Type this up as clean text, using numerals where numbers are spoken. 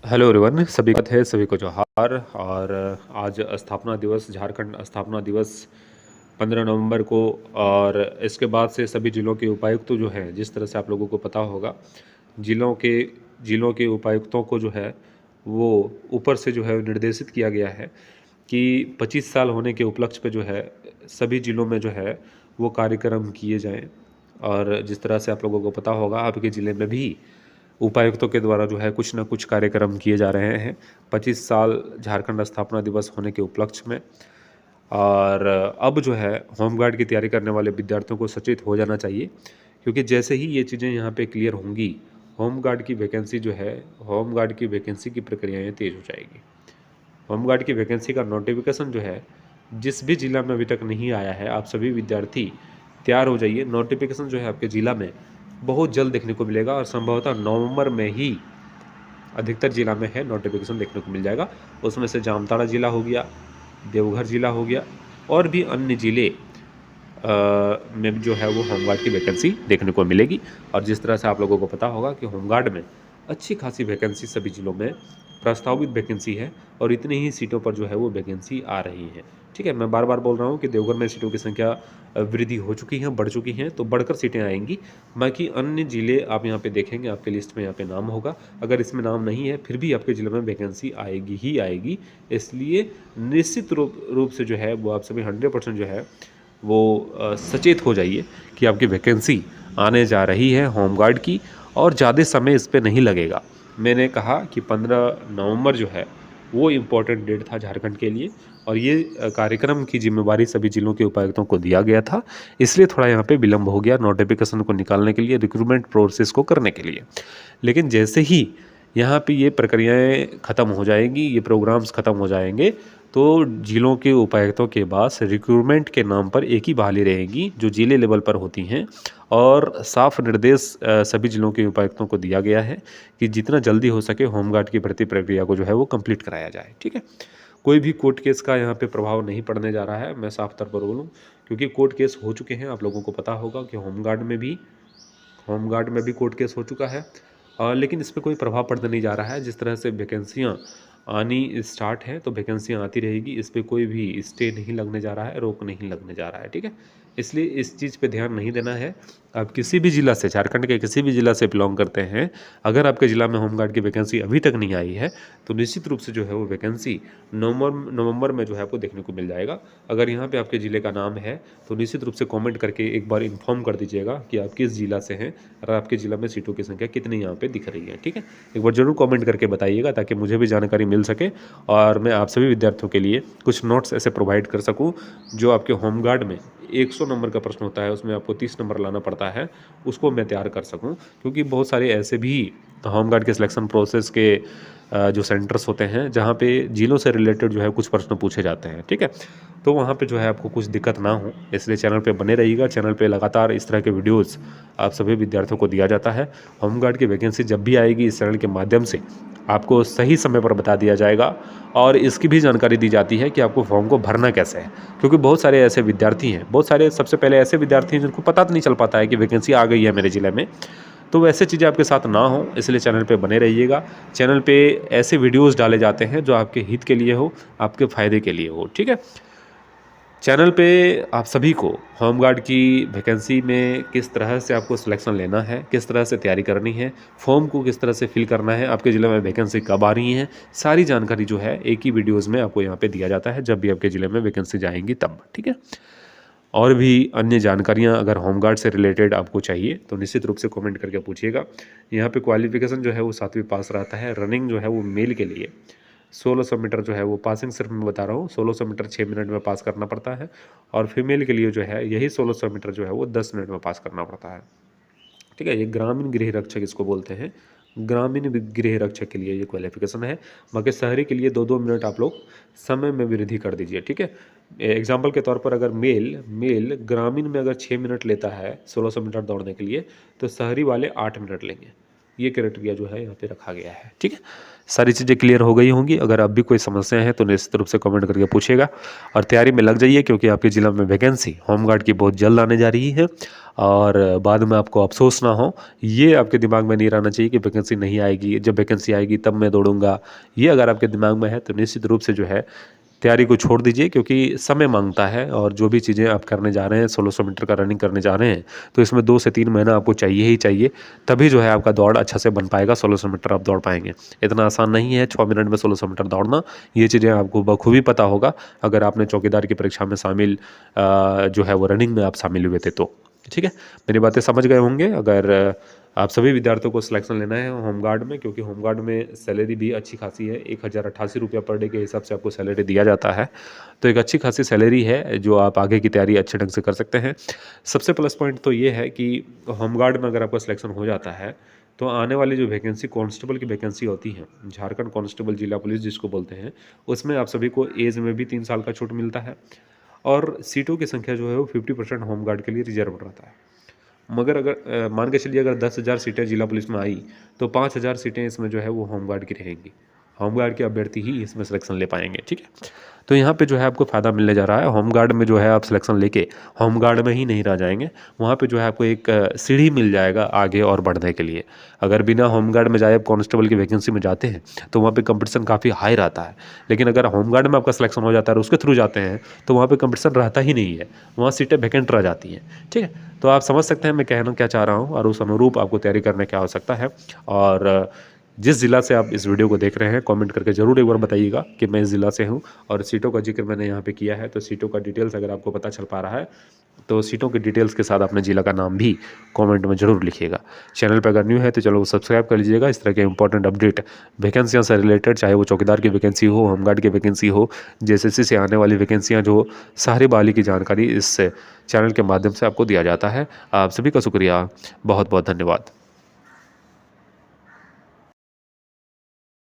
Hello everyone, सभी का है, सभी को जोहार। और आज स्थापना दिवस, झारखंड स्थापना दिवस 15 नवंबर को। और इसके बाद से सभी जिलों के उपायुक्त जो हैं, जिस तरह से आप लोगों को पता होगा, जिलों के उपायुक्तों को जो है वो ऊपर से जो है निर्देशित किया गया है कि 25 साल होने के उपलक्ष्य पे जो है सभी जिलों में जो है वो कार्यक्रम किए जाएं। और जिस तरह से आप लोगों को पता होगा, आपके ज़िले में भी उपायुक्तों के द्वारा जो है कुछ ना कुछ कार्यक्रम किए जा रहे हैं 25 साल झारखंड स्थापना दिवस होने के उपलक्ष्य में। और अब जो है होमगार्ड की तैयारी करने वाले विद्यार्थियों को सचेत हो जाना चाहिए, क्योंकि जैसे ही ये चीज़ें यहाँ पे क्लियर होंगी, होमगार्ड की वैकेंसी की प्रक्रियाएँ तेज़ हो जाएगी। होमगार्ड की वैकेंसी का नोटिफिकेशन जो है जिस भी ज़िला में अभी तक नहीं आया है, आप सभी विद्यार्थी तैयार हो जाइए। नोटिफिकेशन जो है आपके ज़िला में बहुत जल्द देखने को मिलेगा और संभवतः नवंबर में ही अधिकतर ज़िला में है नोटिफिकेशन देखने को मिल जाएगा। उसमें से जामताड़ा ज़िला हो गया, देवघर ज़िला हो गया, और भी अन्य ज़िले में जो है वो होमगार्ड की वैकेंसी देखने को मिलेगी। और जिस तरह से आप लोगों को पता होगा कि होमगार्ड में अच्छी खासी वैकेंसी सभी ज़िलों में प्रस्तावित वैकेंसी है, और इतनी ही सीटों पर जो है वो वैकेंसी आ रही है। ठीक है, मैं बार बार बोल रहा हूँ कि देवघर में सीटों की संख्या वृद्धि हो चुकी है, बढ़ चुकी हैं, तो बढ़कर सीटें आएंगी। बाकी अन्य ज़िले आप यहाँ पे देखेंगे, आपके लिस्ट में यहाँ पे नाम होगा। अगर इसमें नाम नहीं है फिर भी आपके ज़िले में वैकेंसी आएगी ही आएगी। इसलिए निश्चित रूप से जो है वो आप सभी 100% जो है वो सचेत हो जाइए कि आपकी वैकेंसी आने जा रही है होमगार्ड की, और ज़्यादा समय इस पे नहीं लगेगा। मैंने कहा कि 15 नवंबर जो है वो इम्पोर्टेंट डेट था झारखंड के लिए, और ये कार्यक्रम की जिम्मेवारी सभी जिलों के उपायुक्तों को दिया गया था। इसलिए थोड़ा यहाँ पे विलम्ब हो गया नोटिफिकेशन को निकालने के लिए, रिक्रूटमेंट प्रोसेस को करने के लिए। लेकिन जैसे ही यहाँ पे ये प्रक्रियाएँ ख़त्म हो जाएंगी, ये प्रोग्राम्स ख़त्म हो जाएंगे, तो जिलों के उपायुक्तों के पास रिक्रूटमेंट के नाम पर एक ही बहाली रहेगी जो जिले लेवल पर होती हैं। और साफ निर्देश सभी जिलों के उपायुक्तों को दिया गया है कि जितना जल्दी हो सके होमगार्ड की भर्ती प्रक्रिया को जो है वो कंप्लीट कराया जाए। ठीक है, कोई भी कोर्ट केस का यहाँ पे प्रभाव नहीं पड़ने जा रहा है, मैं साफ तौर पर बोलूँ, क्योंकि कोर्ट केस हो चुके हैं। आप लोगों को पता होगा कि होमगार्ड में भी कोर्ट केस हो चुका है। लेकिन इस पर कोई प्रभाव पड़ने नहीं जा रहा है। जिस तरह से वैकेंसियाँ आनी स्टार्ट है तो वैकेंसियाँ आती रहेगी, इस पर कोई भी स्टे नहीं लगने जा रहा है, रोक नहीं लगने जा रहा है। ठीक है, इसलिए इस चीज़ पे ध्यान नहीं देना है। आप किसी भी ज़िला से, झारखंड के किसी भी ज़िला से बिलोंग करते हैं, अगर आपके ज़िला में होमगार्ड की वैकेंसी अभी तक नहीं आई है तो निश्चित रूप से जो है वो वैकेंसी नवंबर में जो है आपको देखने को मिल जाएगा। अगर यहाँ पे आपके ज़िले का नाम है तो निश्चित रूप से कमेंट करके एक बार इन्फॉर्म कर दीजिएगा कि आप किस ज़िला से हैं और आपके ज़िला में सीटों की संख्या कितनी यहाँ पे दिख रही है। ठीक है, एक बार जरूर कमेंट करके बताइएगा ताकि मुझे भी जानकारी मिल सके और मैं आप सभी विद्यार्थियों के लिए कुछ नोट्स ऐसे प्रोवाइड कर सकूं जो आपके होमगार्ड में 100 नंबर का प्रश्न होता है, उसमें आपको 30 नंबर लाना पड़ता है, उसको मैं तैयार कर सकूं। क्योंकि बहुत सारे ऐसे भी होमगार्ड के सिलेक्शन प्रोसेस के जो सेंटर्स होते हैं जहाँ पे जिलों से रिलेटेड जो है कुछ प्रश्न पूछे जाते हैं। ठीक है, तो वहाँ पे जो है आपको कुछ दिक्कत ना हो, इसलिए चैनल पे बने रहिएगा। चैनल पे लगातार इस तरह के वीडियोस आप सभी विद्यार्थियों को दिया जाता है। होमगार्ड की वैकेंसी जब भी आएगी इस चैनल के माध्यम से आपको सही समय पर बता दिया जाएगा, और इसकी भी जानकारी दी जाती है कि आपको फॉर्म को भरना कैसे है। क्योंकि बहुत सारे ऐसे विद्यार्थी हैं, सबसे पहले ऐसे विद्यार्थी हैं जिनको पता नहीं चल पाता है कि वैकेंसी आ गई है मेरे ज़िले में। तो वैसे चीज़ें आपके साथ ना हो, इसलिए चैनल पे बने रहिएगा। चैनल पे ऐसे वीडियोस डाले जाते हैं जो आपके हित के लिए हो, आपके फ़ायदे के लिए हो। ठीक है, चैनल पे आप सभी को होमगार्ड की वैकेंसी में किस तरह से आपको सिलेक्शन लेना है, किस तरह से तैयारी करनी है, फॉर्म को किस तरह से फिल करना है, आपके ज़िले में वैकेंसी कब आ रही है, सारी जानकारी जो है एक ही वीडियोज़ में आपको यहाँ पे दिया जाता है जब भी आपके ज़िले में वैकेंसी जाएंगी तब। ठीक है, और भी अन्य जानकारियाँ अगर होमगार्ड से रिलेटेड आपको चाहिए तो निश्चित रूप से कमेंट करके पूछिएगा। यहाँ पे क्वालिफिकेशन जो है वो 7वीं पास रहता है। रनिंग जो है वो मेल के लिए 1600 मीटर जो है वो पासिंग, सिर्फ मैं बता रहा हूँ 1600 मीटर 6 मिनट में पास करना पड़ता है, और फीमेल के लिए जो है यही 1600 मीटर जो है वो 10 मिनट में पास करना पड़ता है। ठीक है, ये ग्रामीण गृह रक्षक इसको बोलते हैं, ग्रामीण गृह रक्षक के लिए ये क्वालिफिकेशन है। बाकी शहरी के लिए 2-2 मिनट आप लोग समय में वृद्धि कर दीजिए। ठीक है, एग्जाम्पल के तौर पर अगर मेल ग्रामीण में अगर 6 मिनट लेता है 1600 मीटर दौड़ने के लिए, तो शहरी वाले 8 मिनट लेंगे। ये क्राइटेरिया जो है यहाँ पे रखा गया है। ठीक है, सारी चीज़ें क्लियर हो गई होंगी। अगर अब भी कोई समस्या है तो निश्चित रूप से कमेंट करके पूछिएगा, और तैयारी में लग जाइए क्योंकि आपके ज़िला में वैकेंसी होमगार्ड की बहुत जल्द आने जा रही है। और बाद में आपको अफ़सोस ना हो, ये आपके दिमाग में नहीं रहना चाहिए कि वैकेंसी नहीं आएगी, जब वैकेंसी आएगी तब मैं दौड़ूँगा। ये अगर आपके दिमाग में है तो निश्चित रूप से जो है तैयारी को छोड़ दीजिए, क्योंकि समय माँगता है और जो भी चीज़ें आप करने जा रहे हैं, 1600 मीटर का रनिंग करने जा रहे हैं, तो इसमें 2 से 3 महीना आपको चाहिए ही चाहिए, तभी जो है आपका दौड़ अच्छा से बन पाएगा, 1600 मीटर आप दौड़ पाएँगे। इतना आसान नहीं है 6 मिनट में 1600 मीटर दौड़ना, ये चीज़ें आपको बखूबी पता होगा अगर आपने चौकीदार की परीक्षा में शामिल जो है वो रनिंग में आप शामिल हुए थे तो। ठीक है? मेरी बातें समझ गए होंगे। अगर आप सभी विद्यार्थियों को सिलेक्शन लेना है होमगार्ड में, क्योंकि होमगार्ड में सैलरी भी अच्छी खासी है, 1088 रुपया पर डे के हिसाब से आपको सैलरी दिया जाता है। तो एक अच्छी खासी सैलरी है जो आप आगे की तैयारी अच्छे ढंग से कर सकते हैं। सबसे प्लस पॉइंट तो ये है कि होमगार्ड में अगर आपका सिलेक्शन हो जाता है तो आने वाली जो वैकेंसी कांस्टेबल की वैकेंसी होती है, झारखंड कांस्टेबल जिला पुलिस जिसको बोलते हैं, उसमें आप सभी को एज में भी 3 साल का छूट मिलता है और सीटों की संख्या जो है वो 50% होमगार्ड के लिए रिजर्व रहता है। मगर अगर मान के चलिए अगर 10,000 सीटें जिला पुलिस में आई तो 5,000 सीटें इसमें जो है वो होमगार्ड की रहेंगी। होमगार्ड के अभ्यर्थी ही इसमें सिलेक्शन ले पाएंगे। ठीक है? तो यहाँ पे जो है आपको फ़ायदा मिलने जा रहा है। होमगार्ड में जो है आप सिलेक्शन लेके होमगार्ड में ही नहीं रह जाएंगे, वहाँ पे जो है आपको एक सीढ़ी मिल जाएगा आगे और बढ़ने के लिए। अगर बिना होमगार्ड में जाए आप कांस्टेबल की वैकेंसी में जाते हैं तो वहाँ पे कंपटीशन काफ़ी हाई रहता है, लेकिन अगर होमगार्ड में आपका सिलेक्शन हो जाता है और उसके थ्रू जाते हैं तो वहाँ पे कंपटीशन रहता ही नहीं है, वहाँ सीटें वैकेंट रह जाती हैं। ठीक है? तो आप समझ सकते हैं मैं कहना क्या चाह रहा हूँ और उस अनुरूप आपको तैयारी करने की आवश्यकता है। और जिस ज़िला से आप इस वीडियो को देख रहे हैं कमेंट करके ज़रूर एक बार बताइएगा कि मैं इस ज़िला से हूँ। और सीटों का जिक्र मैंने यहाँ पे किया है, तो सीटों का डिटेल्स अगर आपको पता चल पा रहा है तो सीटों के डिटेल्स के साथ अपने ज़िला का नाम भी कमेंट में ज़रूर लिखिएगा। चैनल पर अगर न्यू है तो चलो सब्सक्राइब कर लीजिएगा। इस तरह के इंपॉर्टेंट अपडेट वैकेंसियों से रिलेटेड, चाहे वो चौकीदार की वैकेंसी हो, होमगार्ड की वैकेंसी हो, जेएसएससी से आने वाली वैकेंसियाँ, जो सारी बहाली की जानकारी इस चैनल के माध्यम से आपको दिया जाता है। आप सभी का शुक्रिया, बहुत बहुत धन्यवाद।